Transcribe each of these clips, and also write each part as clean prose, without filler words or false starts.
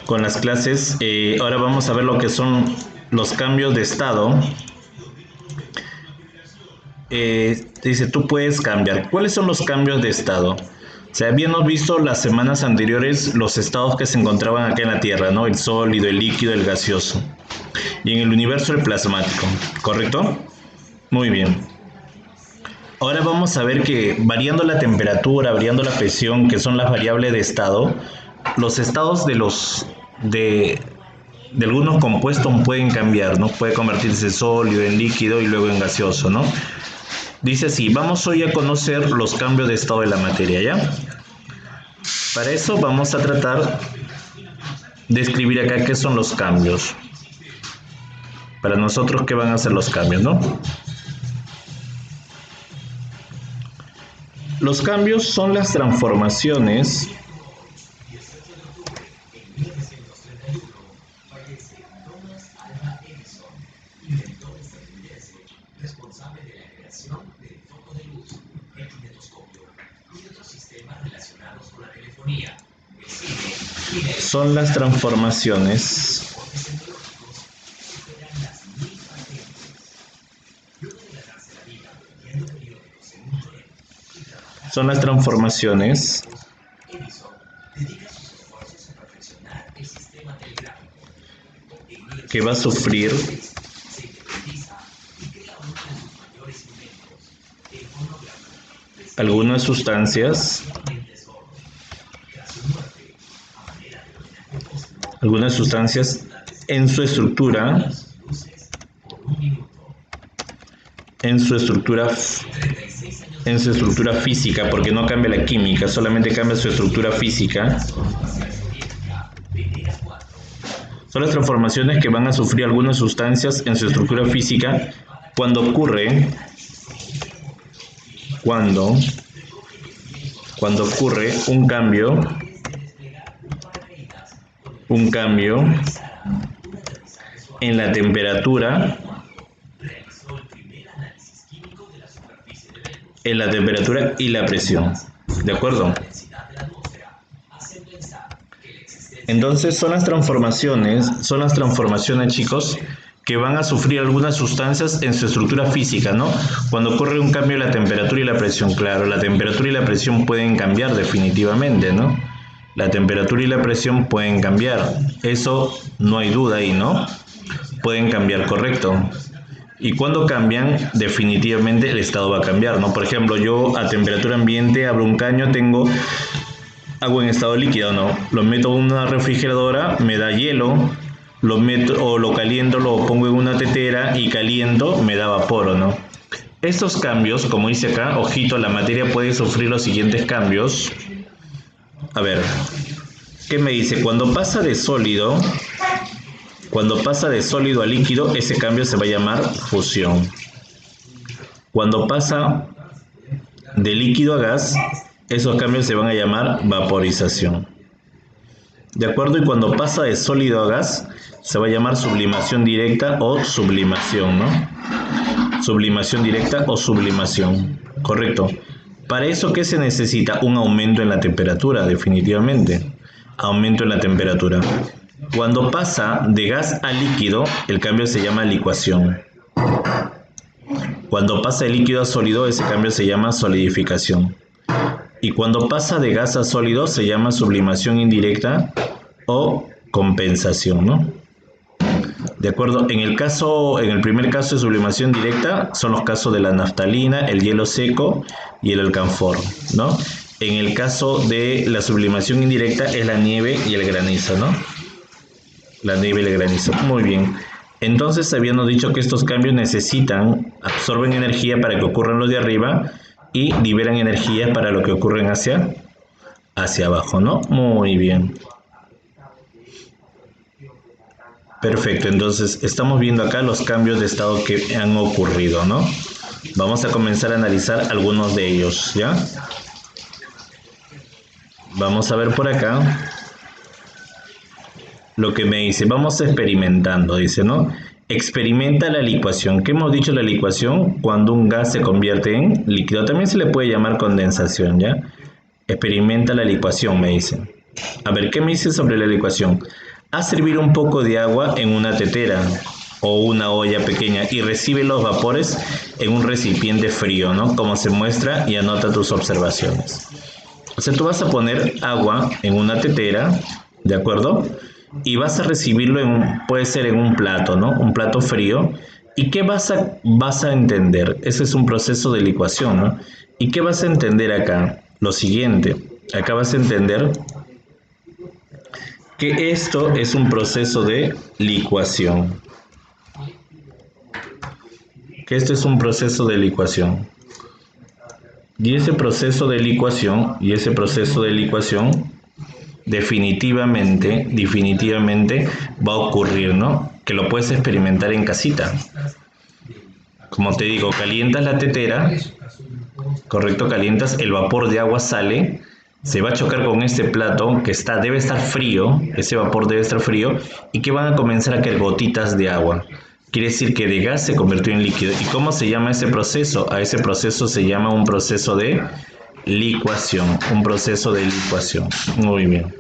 con las clases. Ahora vamos a ver lo que son los cambios de estado. Dice, tú puedes cambiar. ¿Cuáles son los cambios de estado? O sea, habíamos visto las semanas anteriores los estados que se encontraban acá en la Tierra, ¿no? El sólido, el líquido, el gaseoso. Y en el universo el plasmático, ¿correcto? Muy bien. Ahora vamos a ver que variando la temperatura, variando la presión, que son las variables de estado, los estados de algunos compuestos pueden cambiar, ¿no? Puede convertirse en sólido, en líquido y luego en gaseoso, ¿no? Dice así, vamos hoy a conocer los cambios de estado de la materia, ¿ya? Para eso vamos a tratar de escribir acá qué son los cambios. Para nosotros, ¿qué van a ser los cambios, no? Los cambios son las transformaciones son las transformaciones que va a sufrir algunas sustancias en su estructura física, porque no cambia la química, solamente cambia su estructura física. Son las transformaciones que van a sufrir algunas sustancias en su estructura física cuando ocurre un cambio en la temperatura y la presión. ¿De acuerdo? Entonces son las transformaciones, chicos, que van a sufrir algunas sustancias en su estructura física, ¿no? Cuando ocurre un cambio en la temperatura y la presión, claro, la temperatura y la presión pueden cambiar definitivamente, ¿no? La temperatura y la presión pueden cambiar, eso no hay duda ahí, ¿no? Pueden cambiar, correcto. Y cuando cambian, definitivamente el estado va a cambiar, ¿no? Por ejemplo, yo a temperatura ambiente abro un caño, tengo agua en estado líquido, ¿no? Lo meto en una refrigeradora, me da hielo, lo meto o lo caliento, lo pongo en una tetera y caliento, me da vapor, ¿no? Estos cambios, como dice acá, ojito, la materia puede sufrir los siguientes cambios. A ver, ¿qué me dice? Cuando pasa de sólido a líquido, ese cambio se va a llamar fusión. Cuando pasa de líquido a gas, esos cambios se van a llamar vaporización. ¿De acuerdo? Y cuando pasa de sólido a gas, se va a llamar sublimación directa o sublimación, ¿no? Sublimación directa o sublimación. Correcto. ¿Para eso qué se necesita? Un aumento en la temperatura, definitivamente. Aumento en la temperatura. Cuando pasa de gas a líquido, el cambio se llama licuación. Cuando pasa de líquido a sólido, ese cambio se llama solidificación. Y cuando pasa de gas a sólido, se llama sublimación indirecta o compensación, ¿no? De acuerdo, en el primer caso de sublimación directa, son los casos de la naftalina, el hielo seco y el alcanfor, ¿no? En el caso de la sublimación indirecta es la nieve y el granizo, ¿no? La nieve y el granizo. Muy bien. Entonces habíamos dicho que estos cambios absorben energía para que ocurran los de arriba y liberan energía para lo que ocurren hacia abajo, ¿no? Muy bien. Perfecto, entonces estamos viendo acá los cambios de estado que han ocurrido, ¿no? Vamos a comenzar a analizar algunos de ellos, ¿ya? Vamos a ver por acá lo que me dice. Vamos experimentando, dice, ¿no? Experimenta la licuación. ¿Qué hemos dicho de la licuación? Cuando un gas se convierte en líquido. También se le puede llamar condensación, ¿ya? Experimenta la licuación, me dice. A ver, ¿qué me dice sobre la licuación? Haz servir un poco de agua en una tetera o una olla pequeña y recibe los vapores en un recipiente frío, ¿no? Como se muestra y anota tus observaciones. O sea, tú vas a poner agua en una tetera, ¿de acuerdo? Y vas a recibirlo puede ser en un plato, ¿no? Un plato frío. ¿Y qué vas a entender? Ese es un proceso de licuación, ¿no? ¿Y qué vas a entender acá? Lo siguiente, acá vas a entender que esto es un proceso de licuación. Que esto es un proceso de licuación. Y ese proceso de licuación, definitivamente va a ocurrir, ¿no? Que lo puedes experimentar en casita. Como te digo, calientas la tetera, correcto, calientas, el vapor de agua sale, se va a chocar con este plato que debe estar frío, ese vapor debe estar frío, y que van a comenzar a caer gotitas de agua. Quiere decir que de gas se convirtió en líquido. ¿Y cómo se llama ese proceso? A ese proceso se llama un proceso de licuación. Un proceso de licuación. Muy bien.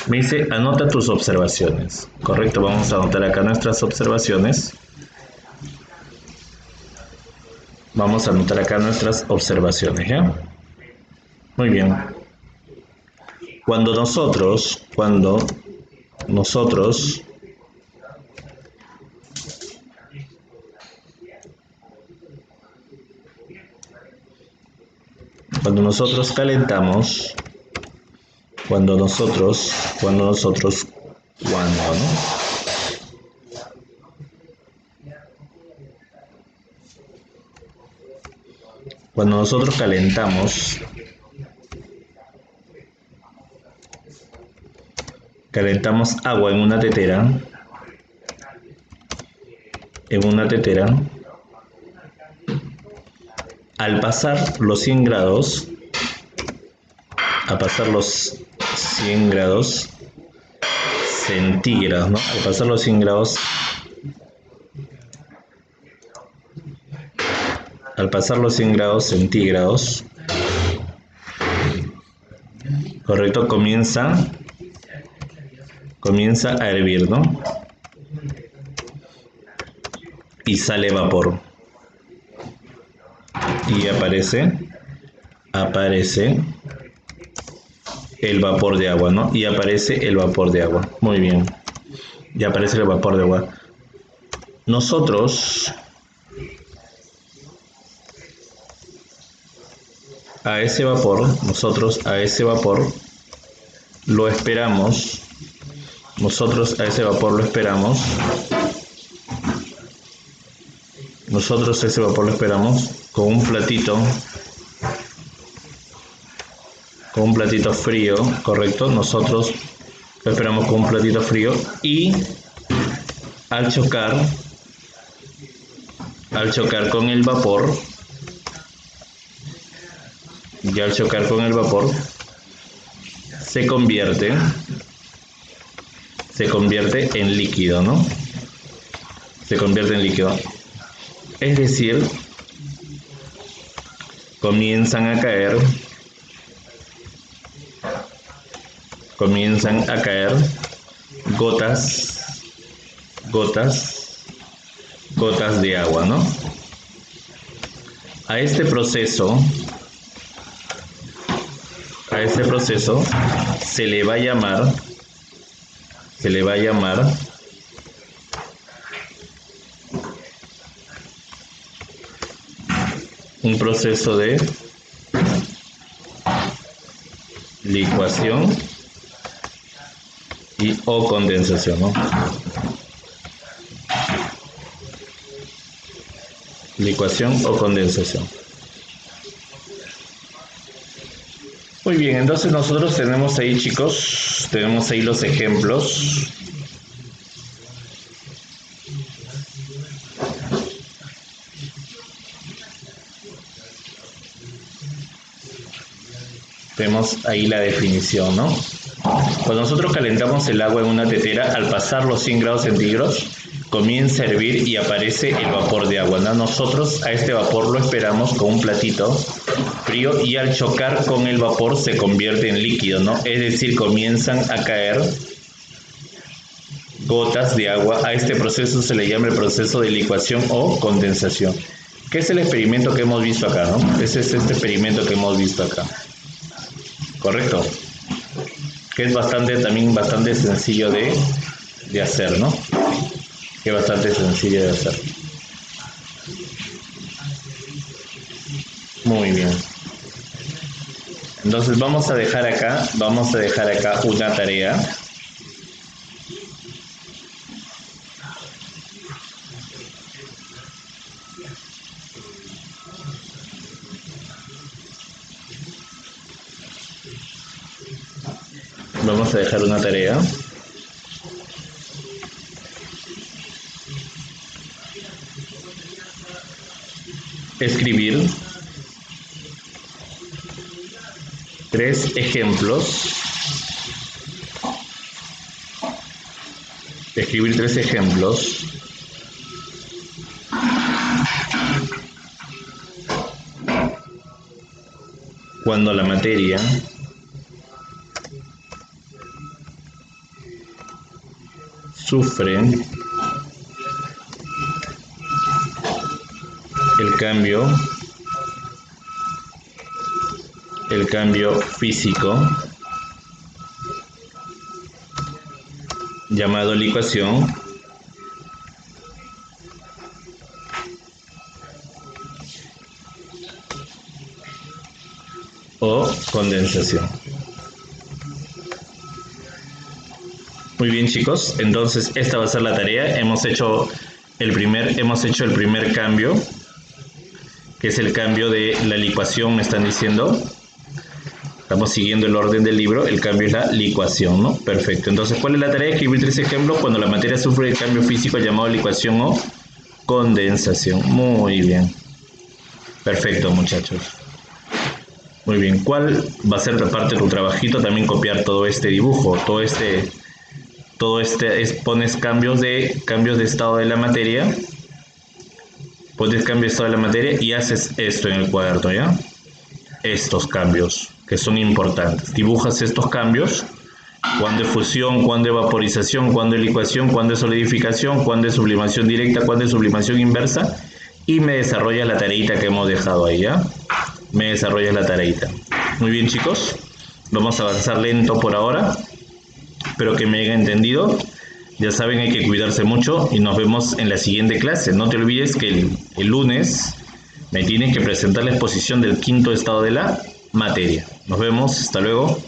Me dice, anota tus observaciones. Correcto, vamos a anotar acá nuestras observaciones. Vamos a anotar acá nuestras observaciones, ¿ya? Muy bien. Cuando nosotros calentamos, cuando nosotros calentamos agua en una tetera, al pasar los 100 grados, centígrados, ¿no? Al pasar los 100 grados centígrados, correcto, comienza a hervir, ¿no? Y sale vapor. Y aparece el vapor de agua, ¿no? Y aparece el vapor de agua. Muy bien. Y aparece el vapor de agua. Nosotros a ese vapor lo esperamos. Nosotros a ese vapor lo esperamos con un platito frío, correcto. Nosotros lo esperamos con un platito frío y al chocar con el vapor, se convierte en líquido, ¿no? Se convierte en líquido. Es decir, comienzan a caer gotas de agua, ¿no? A este proceso se le va a llamar un proceso de licuación o condensación, ¿no? Licuación o condensación. Muy bien, entonces nosotros tenemos ahí, chicos, los ejemplos. Tenemos ahí la definición, ¿no? Cuando nosotros calentamos el agua en una tetera, al pasar los 100 grados centígrados, comienza a hervir y aparece el vapor de agua, ¿no? Nosotros a este vapor lo esperamos con un platito frío y al chocar con el vapor se convierte en líquido, ¿no? Es decir, comienzan a caer gotas de agua. A este proceso se le llama el proceso de licuación o condensación, que es el experimento que hemos visto acá, ¿no? Ese es este experimento que hemos visto acá. ¿Correcto? Que es también bastante sencillo de hacer, ¿no? Que es bastante sencillo de hacer. Muy bien. Entonces vamos a dejar acá una tarea. Vamos a dejar una tarea. Escribir 3 ejemplos. Escribir 3 ejemplos cuando la materia sufre el cambio físico llamado licuación o condensación. Muy bien, chicos, entonces esta va a ser la tarea. Hemos hecho el primer cambio, que es el cambio de la licuación, me están diciendo. Estamos siguiendo el orden del libro, el cambio es la licuación, ¿no? Perfecto. Entonces, ¿cuál es la tarea? Escribir 3 ejemplos cuando la materia sufre el cambio físico llamado licuación o condensación. Muy bien. Perfecto, muchachos. Muy bien. ¿Cuál va a ser parte de tu trabajito? También copiar todo este dibujo, pones cambios de estado de la materia. Pones cambios de estado de la materia y haces esto en el cuaderno, ¿ya? Estos cambios que son importantes. Dibujas estos cambios, cuándo es fusión, cuándo es vaporización, cuándo es licuación, cuándo es solidificación, cuándo es sublimación directa, cuándo es sublimación inversa, y me desarrollas la tareita que hemos dejado ahí, ¿ya? Me desarrollas la tareita. Muy bien, chicos, vamos a avanzar lento por ahora, espero que me hayan entendido. Ya saben, hay que cuidarse mucho y nos vemos en la siguiente clase. No te olvides que el lunes me tienes que presentar la exposición del 5.º estado de la materia. Nos vemos, hasta luego.